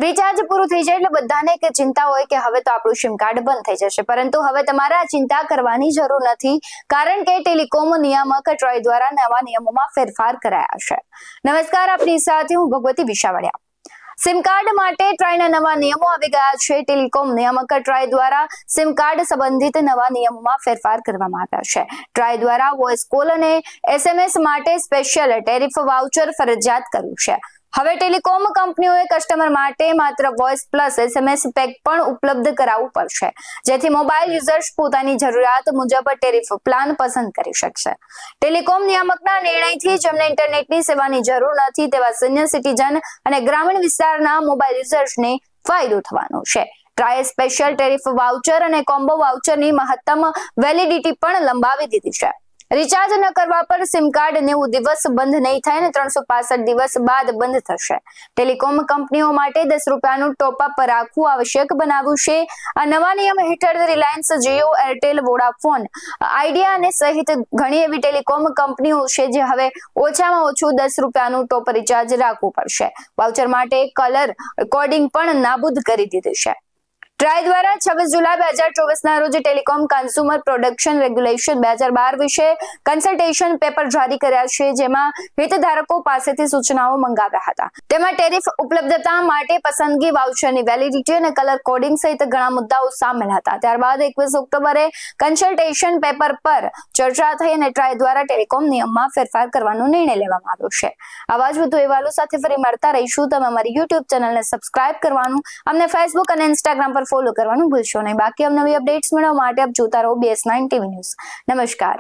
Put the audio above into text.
Recharge પૂરું થઈ જાય એટલે બધાને એક ચિંતા હોય કે હવે તો આપણું સિમ કાર્ડ બંધ થઈ જશે, પરંતુ હવે તમારે આ ચિંતા કરવાની જરૂર નથી, કારણ કે ટેલિકોમ નિયામક ટ્રોય દ્વારા નવા નિયમોમાં ફેરફાર કરાયા છે। નમસ્કાર, આપની સાથે હું ભગવતી વિશાવડિયા। સિમ કાર્ડ માટે ટ્રાયના નવા નિયમો આવી ગયા છે। ટેલિકોમ નિયામક ટ્રાય દ્વારા સિમ કાર્ડ સંબંધિત નવા નિયમોમાં ફેરફાર કરવામાં આવ્યા છે। ટ્રાય દ્વારા વોઇસ કોલ અને SMS માટે સ્પેશિયલ ટેરિફ વાઉચર ફરજિયાત કર્યું છે। હવે ટેલિકોમ કંપનીઓએ કસ્ટમર માટે માત્ર વોઇસ પ્લસ SMS પેક પણ ઉપલબ્ધ કરાવવું પડશે, જેથી મોબાઈલ યુઝર્સ પોતાની જરૂરિયાત મુજબ ટેરિફ પ્લાન પસંદ કરી શકશે। ટેલિકોમ નિયામકના નિર્ણયથી જેમને ઇન્ટરનેટની સેવાની જરૂર નથી તેવા સિનિયર સિટીઝન અને ગ્રામીણ વિસ્તારના મોબાઈલ યુઝર્સને ફાયદો થવાનો છે। ટ્રાયે સ્પેશિયલ ટેરિફ વાઉચર અને કોમ્બો વાઉચરની મહત્તમ વેલિડિટી પણ લંબાવી દીધી છે। રિચાર્જ ન કરવા પર સિમ કાર્ડ 90 દિવસ બંધ નહીં થાય અને 365 દિવસ બાદ બંધ થશે। ટેલિકોમ કંપનીઓ માટે 10 રૂપિયાનું ટોપઅપ રાખવું આવશ્યક બનાવ્યું છે। આ નવા નિયમ હેઠળ Reliance, Jio, Airtel, Vodafone idea અને સહિત ઘણી એવી ટેલિકોમ કંપનીઓ છે જે હવે ઓછામાં ઓછું 10 રૂપિયાનું ટોપ રિચાર્જ રાખવું પડશે। વાઉચર માટે કલર કોડિંગ પણ નાબૂદ કરી દીધી છે। ટ્રાય દ્વારા 26 જુલાઈ 2024ના રોજ ટેલિકોમ કન્ઝ્યુમર પ્રોડક્શન રેગ્યુલેશન 2012 વિશે કન્સલ્ટેશન પેપર જારી કર્યા છે, જેમાં હિતધારકો પાસેથી સૂચનાઓ મંગાવ્યા હતા। તેમાં ટેરિફ ઉપલબ્ધતા માટે પસંદગી, વાઉચરની વેલિડિટી અને કલર કોડિંગ સહિત ઘણા મુદ્દાઓ સામેલ હતા। ત્યારબાદ 21 ઓક્ટોબરે કન્સલ્ટેશન પેપર પર ચર્ચા થઈ અને ટ્રાય દ્વારા ટેલિકોમ નિયમમાં ફેરફાર કરવાનો નિર્ણય લેવામાં આવ્યો છે। આવા જ વધુ અહેવાલો સાથે ફરી મળતા રહીશું। તમે અમારી YouTube ચેનલને સબસ્ક્રાઇબ કરવાનું, અમને Facebook અને Instagram પર ફોલો કરવાનું ભૂલશો નહીં। બાકી નવી અપડેટ્સ મેળવવા માટે આપ જોતા રહો BS9 TV ન્યૂઝ। નમસ્કાર।